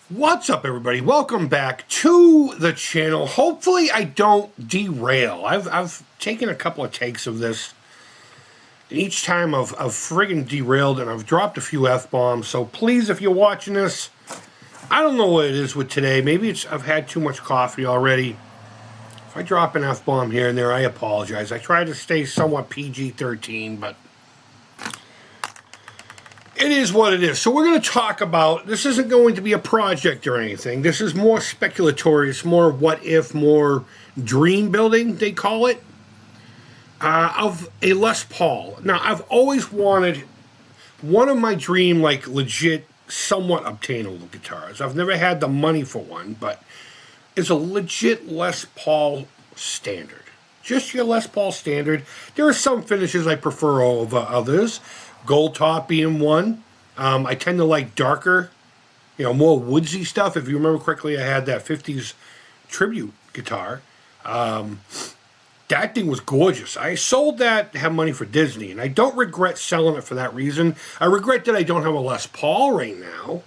What's up, everybody? Welcome back to the channel. Hopefully I don't derail. I've taken a couple of takes of this, and each time I've friggin' derailed, and I've dropped a few F-bombs. So please, if you're watching this, I don't know what it is with today. Maybe it's I've had too much coffee already. If I drop an F-bomb here and there, I apologize. I try to stay somewhat PG-13, but it is what it is. So we're going to talk about, this isn't going to be a project or anything. This is more speculatory. It's more what if, more dream building, they call it, of a Les Paul. Now, I've always wanted one of my dream, like, legit, somewhat obtainable guitars. I've never had the money for one, but it's a legit Les Paul standard. Just your Les Paul standard. There are some finishes I prefer over others. Gold top being one. I tend to like darker, more woodsy stuff. If you remember correctly, I had that 50s tribute guitar. That thing was gorgeous. I sold that to have money for Disney, and I don't regret selling it for that reason. I regret that I don't have a Les Paul right now,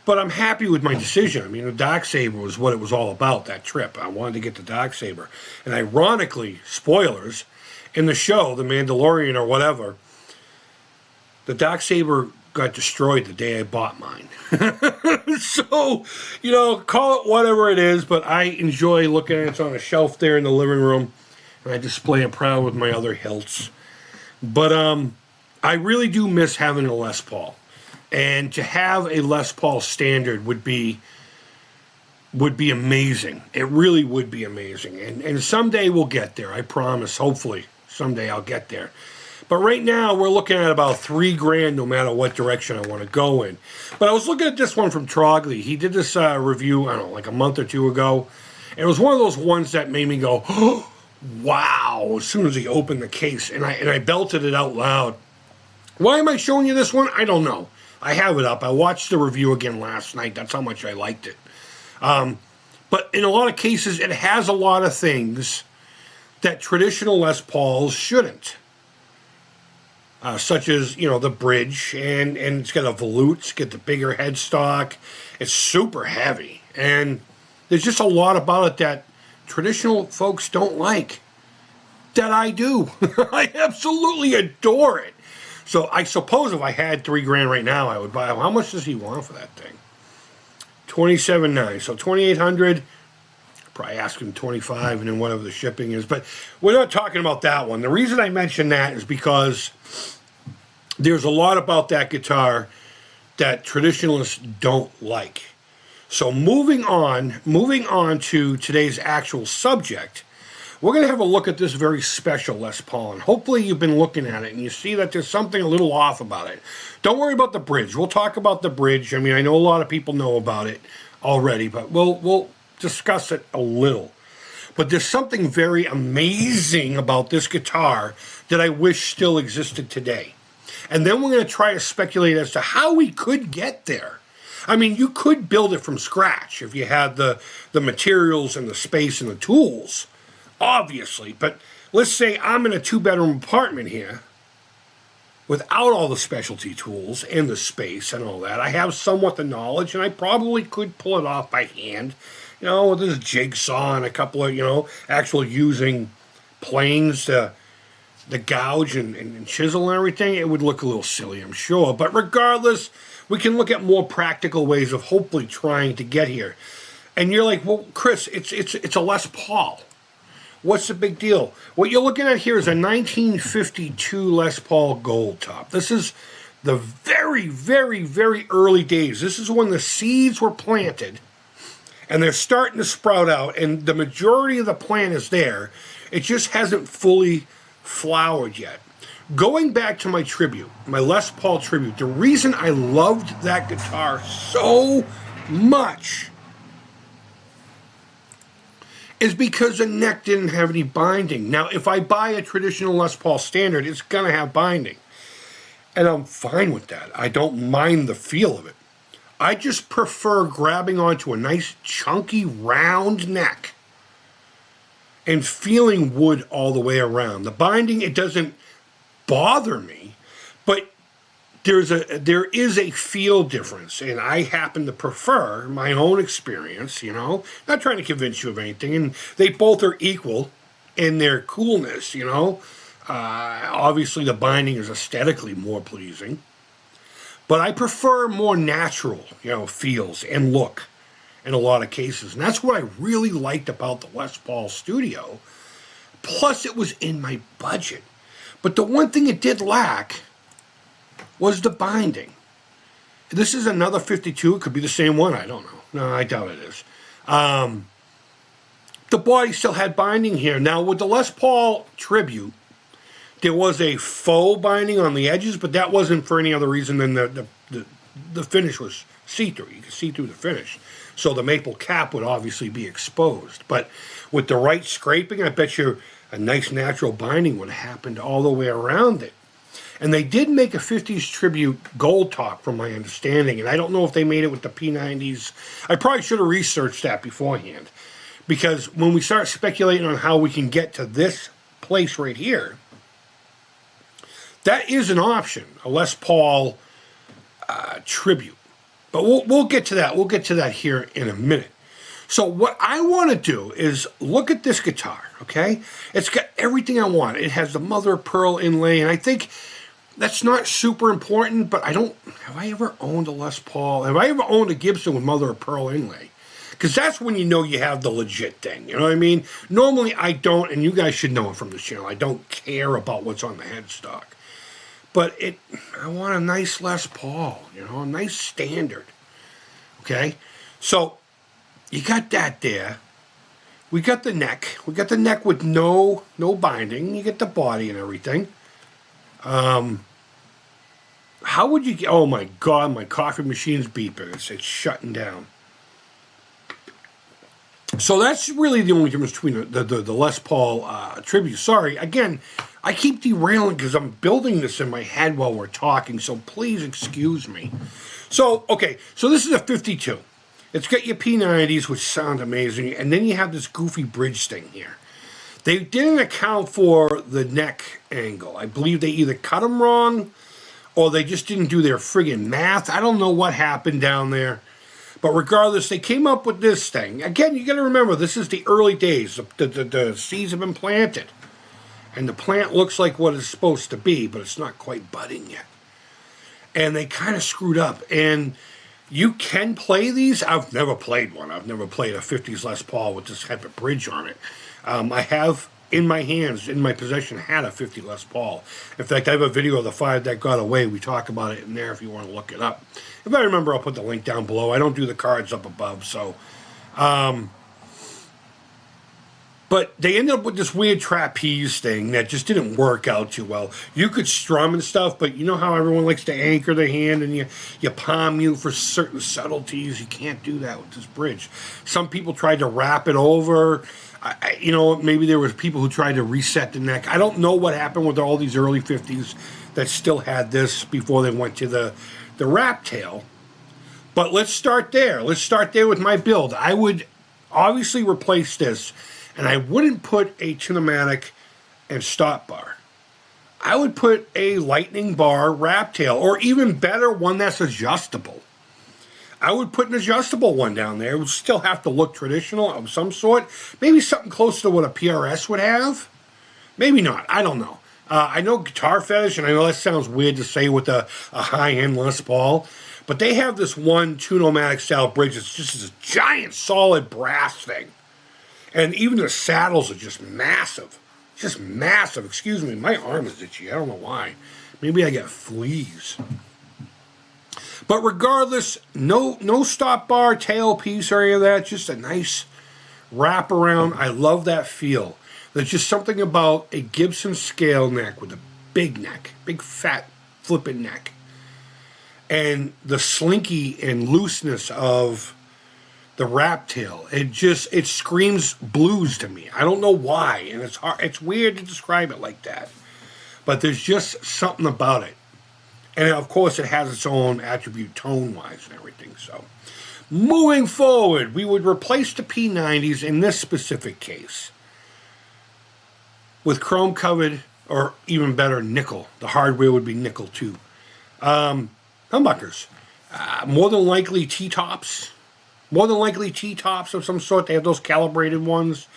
but I'm happy with my decision. I mean, the Darksaber was what it was all about, that trip. I wanted to get the Darksaber. And ironically, spoilers, in the show, The Mandalorian or whatever, the Darksaber got destroyed the day I bought mine. So, call it whatever it is, but I enjoy looking at it. It's on a shelf there in the living room, and I display it proud with my other hilts. But I really do miss having a Les Paul. And to have a Les Paul standard would be amazing. It really would be amazing. And someday we'll get there, I promise. Hopefully, someday I'll get there. But right now, we're looking at about $3,000 no matter what direction I want to go in. But I was looking at this one from Trogly. He did this review, I don't know, like a month or two ago. And it was one of those ones that made me go, oh, wow, as soon as he opened the case. And I belted it out loud. Why am I showing you this one? I don't know. I have it up. I watched the review again last night. That's how much I liked it. But in a lot of cases, it has a lot of things that traditional Les Pauls shouldn't. Such as, the bridge, and it's got a volute, it's got the bigger headstock. It's super heavy. And there's just a lot about it that traditional folks don't like. That I do. I absolutely adore it. So I suppose if I had $3,000 right now, I would buy it. How much does he want for that thing? $27,900. So $2,800. Probably ask him $25,000 and then whatever the shipping is. But we're not talking about that one. The reason I mention that is because there's a lot about that guitar that traditionalists don't like. So moving on to today's actual subject, we're going to have a look at this very special Les Paul, and hopefully you've been looking at it and you see that there's something a little off about it. Don't worry about the bridge. We'll talk about the bridge. I mean, I know a lot of people know about it already, but we'll discuss it a little. But there's something very amazing about this guitar that I wish still existed today. And then we're going to try to speculate as to how we could get there. I mean, you could build it from scratch if you had the materials and the space and the tools, obviously. But let's say I'm in a 2-bedroom apartment here without all the specialty tools and the space and all that. I have somewhat the knowledge, and I probably could pull it off by hand. With this jigsaw and a couple of, actual using planes to the gouge and chisel and everything, it would look a little silly, I'm sure. But regardless, we can look at more practical ways of hopefully trying to get here. And you're like, well, Chris, it's a Les Paul. What's the big deal? What you're looking at here is a 1952 Les Paul Gold Top. This is the very, very, very early days. This is when the seeds were planted, and they're starting to sprout out, and the majority of the plant is there. It just hasn't fully flowered yet. Going back to my tribute, my Les Paul tribute, the reason I loved that guitar so much is because the neck didn't have any binding. Now, if I buy a traditional Les Paul standard, it's going to have binding. And I'm fine with that. I don't mind the feel of it. I just prefer grabbing onto a nice, chunky, round neck and feeling wood all the way around. The binding, it doesn't bother me, but there is a feel difference, and I happen to prefer my own experience, not trying to convince you of anything, and they both are equal in their coolness, obviously the binding is aesthetically more pleasing, but I prefer more natural, feels and look in a lot of cases, and that's what I really liked about the Les Paul Studio. Plus it was in my budget, but the one thing it did lack was the binding. This is another 52. It could be the same one. I don't know. No, I doubt it is. The body still had binding here. Now, with the Les Paul Tribute, there was a faux binding on the edges, but that wasn't for any other reason than the finish was see-through. You could see through the finish. So the maple cap would obviously be exposed. But with the right scraping, I bet you a nice natural binding would have happened all the way around it. And they did make a 50s Tribute gold top, from my understanding. And I don't know if they made it with the P90s. I probably should have researched that beforehand. Because when we start speculating on how we can get to this place right here, that is an option, a Les Paul Tribute. But we'll get to that. We'll get to that here in a minute. So what I want to do is look at this guitar, okay? It's got everything I want. It has the mother of pearl inlay, and I think that's not super important, but have I ever owned a Les Paul? Have I ever owned a Gibson with mother of pearl inlay? Because that's when you know you have the legit thing, you know what I mean? Normally I don't, and you guys should know it from this channel. I don't care about what's on the headstock. But I want a nice Les Paul, a nice standard, okay? So you got that there. We got the neck. We got the neck with no binding. You get the body and everything. How would you get... Oh, my God, my coffee machine's beeping. It's shutting down. So that's really the only difference between the Les Paul Tribute. Sorry, again, I keep derailing because I'm building this in my head while we're talking, so please excuse me. So, okay, so this is a 52. It's got your P90s, which sound amazing, and then you have this goofy bridge thing here. They didn't account for the neck angle. I believe they either cut them wrong or they just didn't do their friggin' math. I don't know what happened down there. But regardless, they came up with this thing. Again, you got to remember, this is the early days. The seeds have been planted. And the plant looks like what it's supposed to be, but it's not quite budding yet. And they kind of screwed up. And you can play these. I've never played one. I've never played a 50s Les Paul with this type of bridge on it. I have, in my hands, in my possession, had a 50 Les Paul. In fact, I have a video of the 5 that got away. We talk about it in there if you want to look it up. If I remember, I'll put the link down below. I don't do the cards up above, so... But they ended up with this weird trapeze thing that just didn't work out too well. You could strum and stuff, but you know how everyone likes to anchor their hand and you palm mute for certain subtleties? You can't do that with this bridge. Some people tried to wrap it over. Maybe there was people who tried to reset the neck. I don't know what happened with all these early 50s that still had this before they went to the wrap tail. But let's start there. Let's start there with my build. I would obviously replace this, and I wouldn't put a Tune-o-matic and stop bar. I would put a lightning bar wrap tail, or even better, one that's adjustable. I would put an adjustable one down there. It would still have to look traditional of some sort. Maybe something close to what a PRS would have. Maybe not. I don't know. I know Guitar Fetish, and I know that sounds weird to say with a high-end Les Paul, but they have this one Tune-o-matic style bridge. It's just this giant solid brass thing. And even the saddles are just massive. Just massive. Excuse me, my arm is itchy. I don't know why. Maybe I got fleas. But regardless, no stop bar, tailpiece, or any of that. Just a nice wrap around. I love that feel. There's just something about a Gibson scale neck with a big neck. Big, fat, flipping neck. And the slinky and looseness of the wrap tail. It screams blues to me. I don't know why. And it's weird to describe it like that. But there's just something about it. And of course it has its own attribute tone-wise and everything. So moving forward, we would replace the P90s in this specific case with chrome covered, or even better, nickel. The hardware would be nickel too. Humbuckers. More than likely T-tops. More than likely T-tops of some sort. They have those calibrated ones.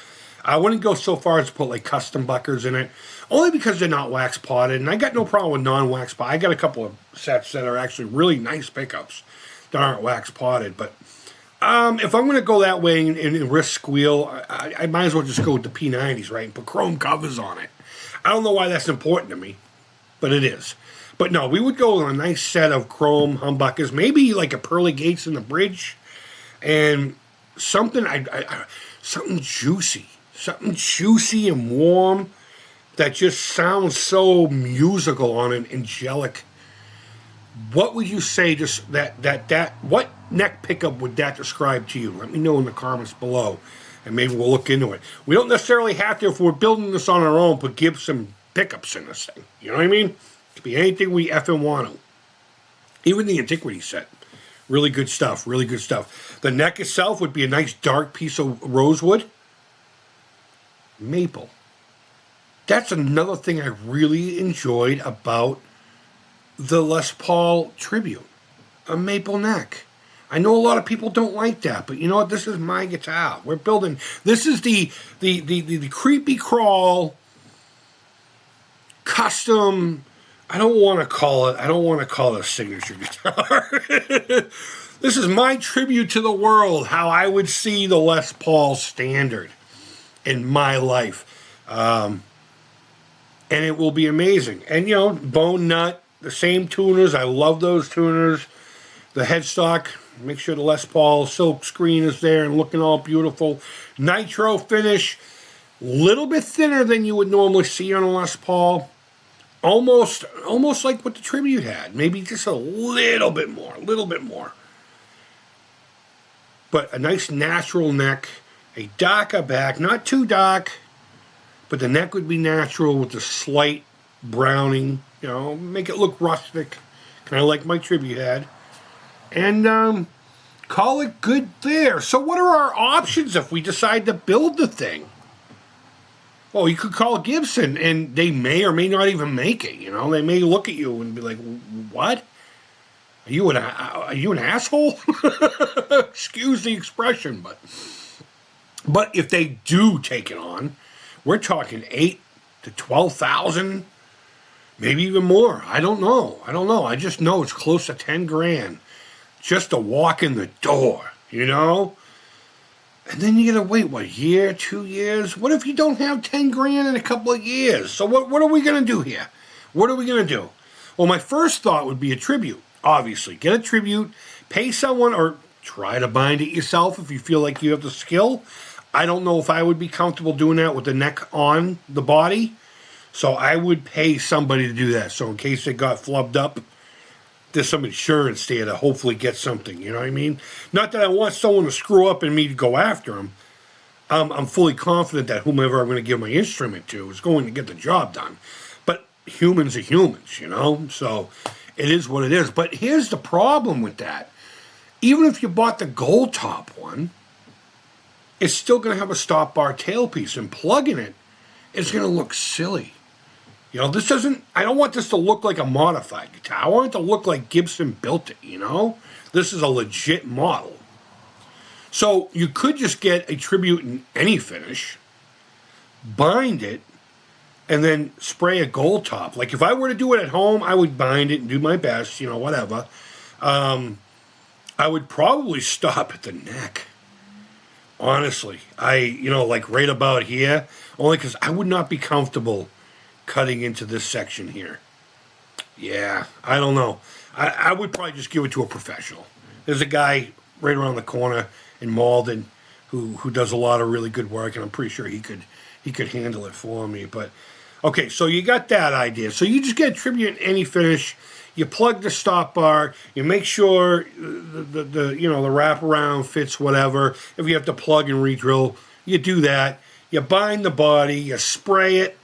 I wouldn't go so far as to put like custom buckers in it, only because they're not wax potted. And I got no problem with non-wax pot. I got a couple of sets that are actually really nice pickups that aren't wax potted. But if I'm going to go that way and risk squeal, I might as well just go with the P90s, right? And put chrome covers on it. I don't know why that's important to me, but it is. But no, we would go with a nice set of chrome humbuckers, maybe like a pearly gates in the bridge, and something something juicy and warm that just sounds so musical on an angelic. What would you say? Just that what neck pickup would that describe to you? Let me know in the comments below, and maybe we'll look into it. We don't necessarily have to, if we're building this on our own, put Gibson pickups in this thing. You know what I mean? It could be anything we effing want to. Even the Antiquity set. Really good stuff. Really good stuff. The neck itself would be a nice dark piece of rosewood. Maple. That's another thing I really enjoyed about the Les Paul Tribute. A maple neck. I know a lot of people don't like that, but you know what? This is my guitar. We're building. This is the creepy crawl custom. I don't want to call it a signature guitar. This is my tribute to the world, how I would see the Les Paul standard in my life. And it will be amazing. And, you know, Bone Nut, the same tuners. I love those tuners. The headstock, make sure the Les Paul silk screen is there and looking all beautiful. Nitro finish, little bit thinner than you would normally see on a Les Paul. Almost like what the Tribute had. Maybe just a little bit more. But a nice natural neck, a darker back, not too dark, but the neck would be natural with the slight browning, you know, make it look rustic, kind of like my Tribute had. And call it good there. So what are our options if we decide to build the thing? Well, you could call Gibson, and they may or may not even make it, you know. They may look at you and be like, what? Are you an asshole? Excuse the expression, but if they do take it on, we're talking 8 to 12,000, maybe even more. I don't know. I just know it's close to 10 grand just to walk in the door, you know? And then you gotta wait, what, a year, 2 years? What if you don't have 10 grand in a couple of years? So what are we gonna do here? What are we gonna do? Well, my first thought would be a Tribute, obviously. Get a Tribute, pay someone, or try to bind it yourself if you feel like you have the skill. I don't know if I would be comfortable doing that with the neck on the body. So I would pay somebody to do that. So in case it got flubbed up, there's some insurance there to hopefully get something, you know what I mean? Not that I want someone to screw up and me to go after them. I'm fully confident that whomever I'm going to give my instrument to is going to get the job done. But humans are humans, you know? So it is what it is. But here's the problem with that. Even if you bought the gold top one, it's still going to have a stop bar tailpiece, and plugging it is going to look silly. You know, I don't want this to look like a modified guitar. I want it to look like Gibson built it, you know? This is a legit model. So you could just get a Tribute in any finish, bind it, and then spray a gold top. Like if I were to do it at home, I would bind it and do my best, you know, whatever. I would probably stop at the neck. Honestly, like right about here, only because I would not be comfortable cutting into this section here. Yeah, I don't know. I would probably just give it to a professional. There's a guy right around the corner in Malden who does a lot of really good work, and I'm pretty sure he could handle it for me. But okay, so you got that idea. So you just get a Tribute in any finish. You plug the stop bar. You make sure the wraparound fits whatever. If you have to plug and re-drill, you do that. You bind the body. You spray it.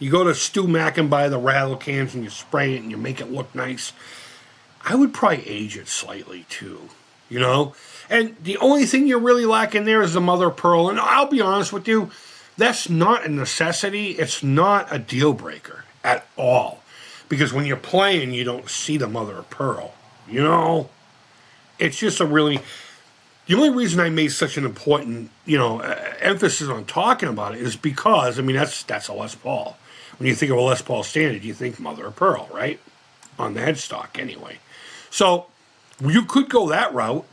You go to Stu Mack and buy the rattle cans and you spray it and you make it look nice. I would probably age it slightly too, you know? And the only thing you're really lacking there is the mother of pearl. And I'll be honest with you, that's not a necessity. It's not a deal breaker at all. because when you're playing, you don't see the mother of pearl. You know, it's just a really. The only reason I made such an important, emphasis on talking about it is because, I mean, that's a Les Paul. When you think of a Les Paul standard, you think mother of pearl, right? On the headstock, anyway. So you could go that route.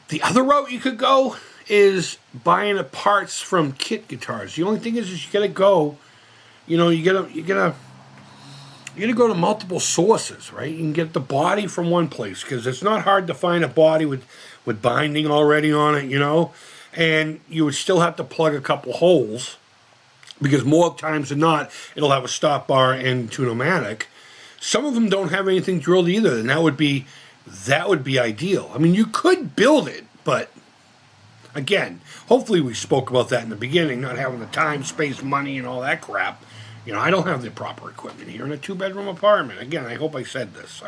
The other route you could go is buying the parts from kit guitars. The only thing is you gotta go, you gotta go to multiple sources, right? You can get the body from one place because it's not hard to find a body with binding already on it, and you would still have to plug a couple holes because more times than not, it'll have a stop bar and tune-o-matic. Some of them don't have anything drilled either, and that would be ideal. I mean, you could build it, but again, hopefully we spoke about that in the beginning, not having the time, space, money, and all that crap. I don't have the proper equipment here in a 2-bedroom apartment. Again, I hope I said this.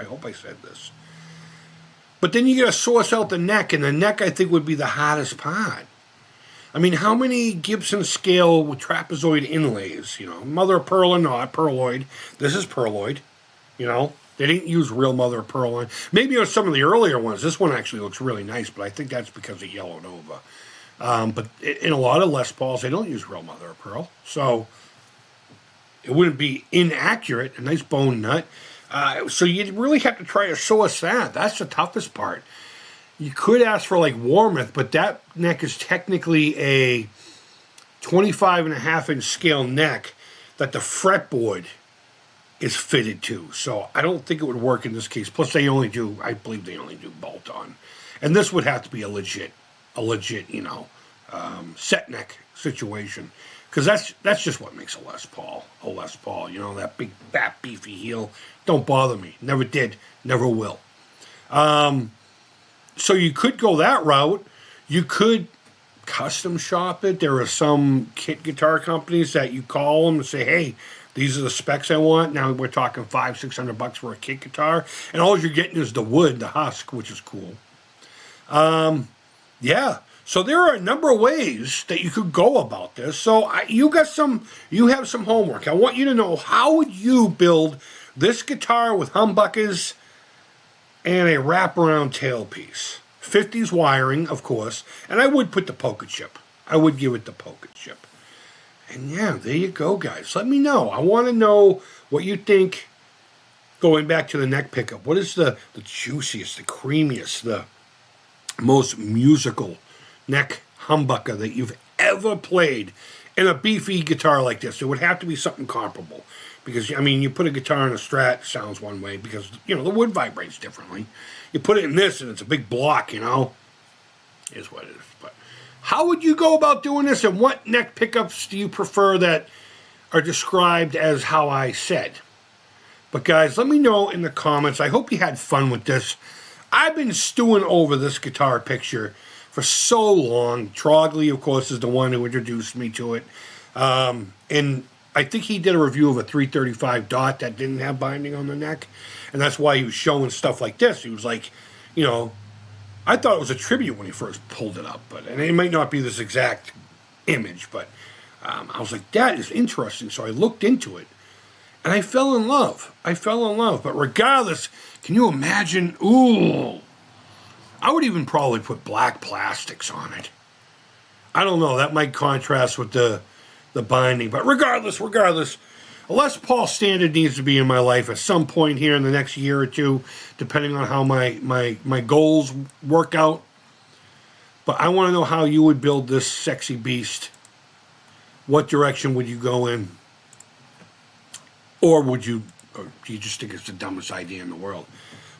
But then you got to source out the neck, and the neck, I think, would be the hardest part. I mean, how many Gibson scale with trapezoid inlays, mother of pearl or not, pearloid. This is pearloid, They didn't use real mother of pearl on. Maybe on some of the earlier ones. This one actually looks really nice, but I think that's because of Yellow Nova. But in a lot of Les Pauls, they don't use real mother of pearl. So it wouldn't be inaccurate, a nice bone nut. So you really have to try to source that. That's the toughest part. You could ask for like Warmoth, but that neck is technically a 25.5-inch scale neck that the fretboard is fitted to. So I don't think it would work in this case. Plus I believe they only do bolt on. And this would have to be a legit, set neck situation. Because that's just what makes a Les Paul. That big, fat, beefy heel. Don't bother me. Never did. Never will. So you could go that route. You could custom shop it. There are some kit guitar companies that you call them and say, hey, these are the specs I want. Now we're talking $500-600 for a kit guitar. And all you're getting is the wood, the husk, which is cool. Yeah. So there are a number of ways that you could go about this. So you have some homework. I want you to know, how would you build this guitar with humbuckers and a wraparound tailpiece? 50s wiring, of course, and I would put the polka chip. I would give it the polka chip. And yeah, there you go, guys. Let me know. I want to know what you think. Going back to the neck pickup, what is the juiciest, the creamiest, the most musical neck humbucker that you've ever played in a beefy guitar like this? It would have to be something comparable. Because, I mean, you put a guitar in a Strat, sounds one way, because, the wood vibrates differently. You put it in this, and it's a big block, Is what it is. But how would you go about doing this, and what neck pickups do you prefer that are described as how I said? But, guys, let me know in the comments. I hope you had fun with this. I've been stewing over this guitar picture for so long. Trogley, of course, is the one who introduced me to it. And I think he did a review of a 335 dot that didn't have binding on the neck. And that's why he was showing stuff like this. He was like, I thought it was a tribute when he first pulled it up. And it might not be this exact image, but I was like, that is interesting. So I looked into it. And I fell in love. But regardless, can you imagine? Ooh. I would even probably put black plastics on it. I don't know. That might contrast with the binding. But regardless, a Les Paul standard needs to be in my life at some point here in the next year or two, depending on how my goals work out. But I want to know how you would build this sexy beast. What direction would you go in? Or do you just think it's the dumbest idea in the world?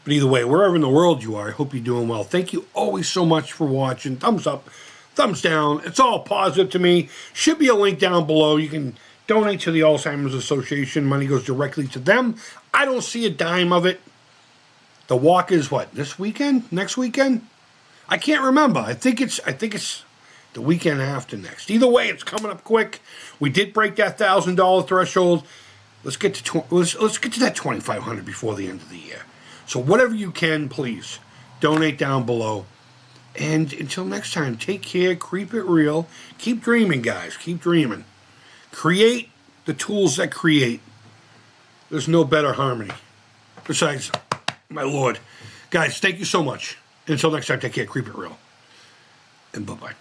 But either way, wherever in the world you are, I hope you're doing well. Thank you always so much for watching. Thumbs up, thumbs down. It's all positive to me. Should be a link down below. You can donate to the Alzheimer's Association. Money goes directly to them. I don't see a dime of it. The walk is what? This weekend? Next weekend? I can't remember. I think it's the weekend after next. Either way, it's coming up quick. We did break that $1,000 threshold. Let's get to that $2,500 before the end of the year. So whatever you can, please donate down below. And until next time, take care, keep it real, keep dreaming, guys, keep dreaming. Create the tools that create. There's no better harmony. Besides, my lord. Guys, thank you so much. Until next time, take care. Keep it real. And bye-bye.